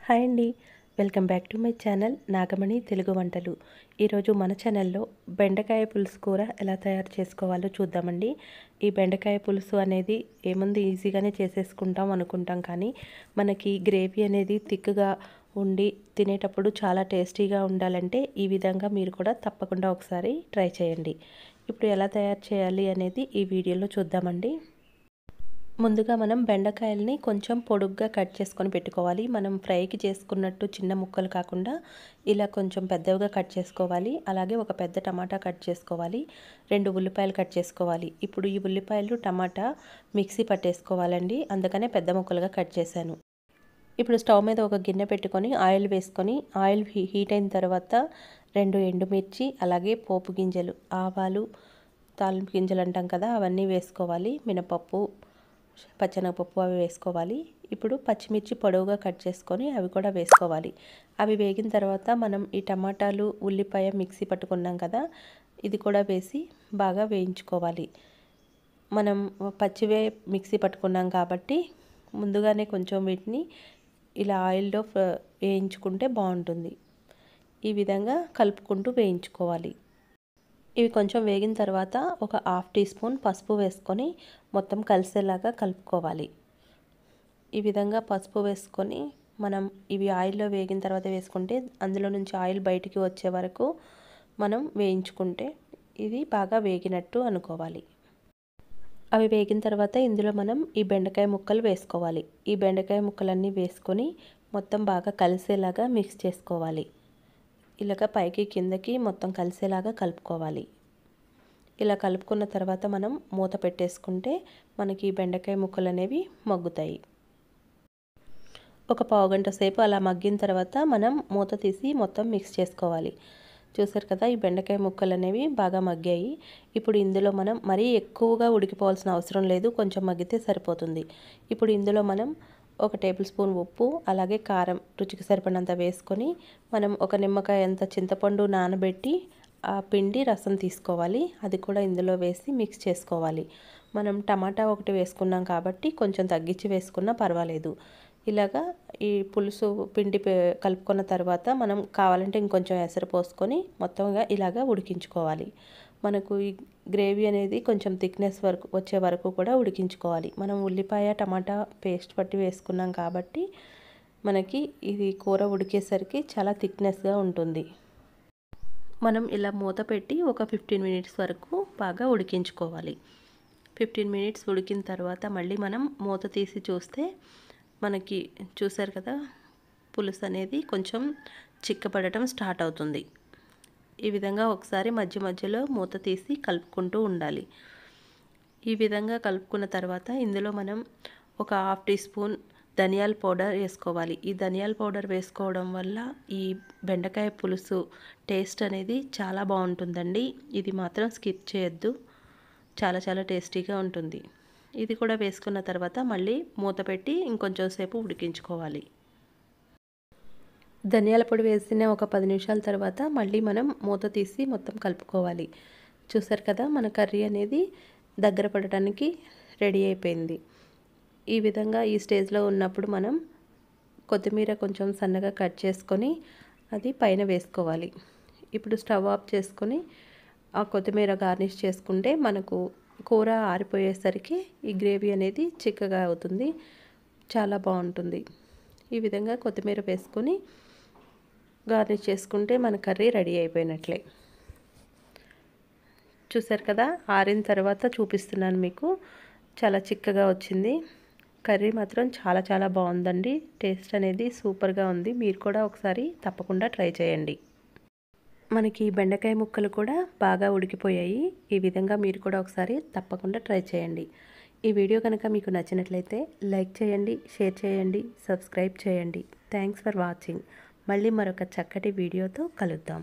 Hi అండి, welcome back to my channel Nagamani Telugu వంటలు. ఈరోజు మన ఛానల్లో బెండకాయ పులుసు కూర ఎలా తయారు చేసుకోవాలో చూద్దామండి. ఈ బెండకాయ పులుసు అనేది ఏముంది, ఈజీగానే చేసేసుకుంటాం అనుకుంటాం, కానీ మనకి గ్రేవీ అనేది థిక్గా ఉండి తినేటప్పుడు చాలా టేస్టీగా ఉండాలంటే ఈ విధంగా మీరు కూడా తప్పకుండా ఒకసారి ట్రై చేయండి. ఇప్పుడు ఎలా తయారు చేయాలి అనేది ఈ వీడియోలో చూద్దామండి. ముందుగా మనం బెండకాయల్ని కొంచెం పొడుగ్గా కట్ చేసుకొని పెట్టుకోవాలి. మనం ఫ్రైకి చేసుకున్నట్టు చిన్న ముక్కలు కాకుండా ఇలా కొంచెం పెద్దవిగా కట్ చేసుకోవాలి. అలాగే ఒక పెద్ద టమాటా కట్ చేసుకోవాలి. 2 ఉల్లిపాయలు కట్ చేసుకోవాలి. ఇప్పుడు ఈ ఉల్లిపాయలు టమాటా మిక్సీ పట్టేసుకోవాలండి, అందుకనే పెద్ద ముక్కలుగా కట్ చేశాను. ఇప్పుడు స్టవ్ మీద ఒక గిన్నె పెట్టుకొని ఆయిల్ వేసుకొని ఆయిల్ హీట్ అయిన తర్వాత 2 ఎండుమిర్చి, అలాగే పోపు గింజలు, ఆవాలు, తాలింపు గింజలు అంటాం కదా, అవన్నీ వేసుకోవాలి. మినపప్పు, పచ్చెనగపప్పు అవి వేసుకోవాలి. ఇప్పుడు పచ్చిమిర్చి పొడవుగా కట్ చేసుకొని అవి కూడా వేసుకోవాలి. అవి వేగిన తర్వాత మనం ఈ టమాటాలు, ఉల్లిపాయ మిక్సీ పట్టుకున్నాం కదా, ఇది కూడా వేసి బాగా వేయించుకోవాలి. మనం పచ్చివే మిక్సీ పట్టుకున్నాం కాబట్టి ముందుగానే కొంచెం వీటిని ఇలా ఆయిల్లో వేయించుకుంటే బాగుంటుంది. ఈ విధంగా కలుపుకుంటూ వేయించుకోవాలి. ఇవి కొంచెం వేగిన తర్వాత ఒక 1/2 టీ స్పూన్ పసుపు వేసుకొని మొత్తం కలిసేలాగా కలుపుకోవాలి. ఈ విధంగా పసుపు వేసుకొని మనం ఇవి ఆయిల్లో వేగిన తర్వాత వేసుకుంటే అందులో నుంచి ఆయిల్ బయటికి వచ్చే వరకు మనం వేయించుకుంటే ఇది బాగా వేగినట్టు అనుకోవాలి. అవి వేగిన తర్వాత ఇందులో మనం ఈ బెండకాయ ముక్కలు వేసుకోవాలి. ఈ బెండకాయ ముక్కలన్నీ వేసుకొని మొత్తం బాగా కలిసేలాగా మిక్స్ చేసుకోవాలి. ఇలాగ పైకి కిందకి మొత్తం కలిసేలాగా కలుపుకోవాలి. ఇలా కలుపుకున్న తర్వాత మనం మూత పెట్టేసుకుంటే మనకి బెండకాయ ముక్కలు అనేవి మగ్గుతాయి. ఒక పావుగంట సేపు అలా మగ్గిన తర్వాత మనం మూత తీసి మొత్తం మిక్స్ చేసుకోవాలి. చూసారు కదా, ఈ బెండకాయ ముక్కలు అనేవి బాగా మగ్గాయి. ఇప్పుడు ఇందులో మనం మరీ ఎక్కువగా ఉడికిపోవాల్సిన అవసరం లేదు, కొంచెం మగ్గితే సరిపోతుంది. ఇప్పుడు ఇందులో మనం 1 టేబుల్ స్పూన్ ఉప్పు, అలాగే కారం రుచికి సరిపడినంత వేసుకొని మనం ఒక నిమ్మకాయ అంత చింతపండు నానబెట్టి ఆ పిండి రసం తీసుకోవాలి. అది కూడా ఇందులో వేసి మిక్స్ చేసుకోవాలి. మనం టమాటా ఒకటి వేసుకున్నాం కాబట్టి కొంచెం తగ్గించి వేసుకున్నా పర్వాలేదు. ఇలాగా ఈ పులుసు పిండి కలుపుకున్న తర్వాత మనం కావాలంటే ఇంకొంచెం ఎసరు పోసుకొని మొత్తంగా ఇలాగా ఉడికించుకోవాలి. మనకు ఈ గ్రేవీ అనేది కొంచెం థిక్నెస్ వరకు వచ్చే వరకు కూడా ఉడికించుకోవాలి. మనం ఉల్లిపాయ టమాటా పేస్ట్ పట్టి వేసుకున్నాం కాబట్టి మనకి ఇది కూర ఉడికేసరికి చాలా థిక్నెస్గా ఉంటుంది. మనం ఇలా మూత పెట్టి ఒక 15 మినిట్స్ వరకు బాగా ఉడికించుకోవాలి. 15 మినిట్స్ ఉడికిన తర్వాత మళ్ళీ మనం మూత తీసి చూస్తే మనకి చూసారు కదా, పులుసు అనేది కొంచెం చిక్కపడటం స్టార్ట్ అవుతుంది. ఈ విధంగా ఒకసారి మధ్య మధ్యలో మూత తీసి కలుపుకుంటూ ఉండాలి. ఈ విధంగా కలుపుకున్న తర్వాత ఇందులో మనం ఒక 1/2 టీ స్పూన్ ధనియాల పౌడర్ వేసుకోవాలి. ఈ ధనియాల పౌడర్ వేసుకోవడం వల్ల ఈ బెండకాయ పులుసు టేస్ట్ అనేది చాలా బాగుంటుందండి. ఇది మాత్రం స్కిప్ చేయొద్దు, చాలా చాలా టేస్టీగా ఉంటుంది. ఇది కూడా వేసుకున్న తర్వాత మళ్ళీ మూత పెట్టి ఇంకొంచెం సేపు ఉడికించుకోవాలి. ధనియాల పొడి వేసిన ఒక 10 నిమిషాల తర్వాత మళ్ళీ మనం మూత తీసి మొత్తం కలుపుకోవాలి. చూసారు కదా, మన కర్రీ అనేది దగ్గర పడటానికి రెడీ అయిపోయింది. ఈ విధంగా ఈ స్టేజ్లో ఉన్నప్పుడు మనం కొత్తిమీర కొంచెం సన్నగా కట్ చేసుకొని అది పైన వేసుకోవాలి. ఇప్పుడు స్టవ్ ఆఫ్ చేసుకొని ఆ కొత్తిమీర గార్నిష్ చేసుకుంటే మనకు కూర ఆరిపోయేసరికి ఈ గ్రేవీ అనేది చిక్కగా అవుతుంది, చాలా బాగుంటుంది. ఈ విధంగా కొత్తిమీర వేసుకొని గార్నిష్ చేసుకుంటే మన కర్రీ రెడీ అయిపోయినట్లే. చూసారు కదా, ఆరిన తర్వాత చూపిస్తున్నాను మీకు, చాలా చిక్కగా వచ్చింది. కర్రీ మాత్రం చాలా చాలా బాగుందండి. టేస్ట్ అనేది సూపర్గా ఉంది. మీరు కూడా ఒకసారి తప్పకుండా ట్రై చేయండి. మనకి బెండకాయ ముక్కలు కూడా బాగా ఉడికిపోయాయి. ఈ విధంగా మీరు కూడా ఒకసారి తప్పకుండా ట్రై చేయండి. ఈ వీడియో కనుక మీకు నచ్చినట్లయితే లైక్ చేయండి, షేర్ చేయండి, సబ్స్క్రైబ్ చేయండి. Thanks for watching. మళ్ళీ మరొక చక్కటి వీడియోతో కలుద్దాం.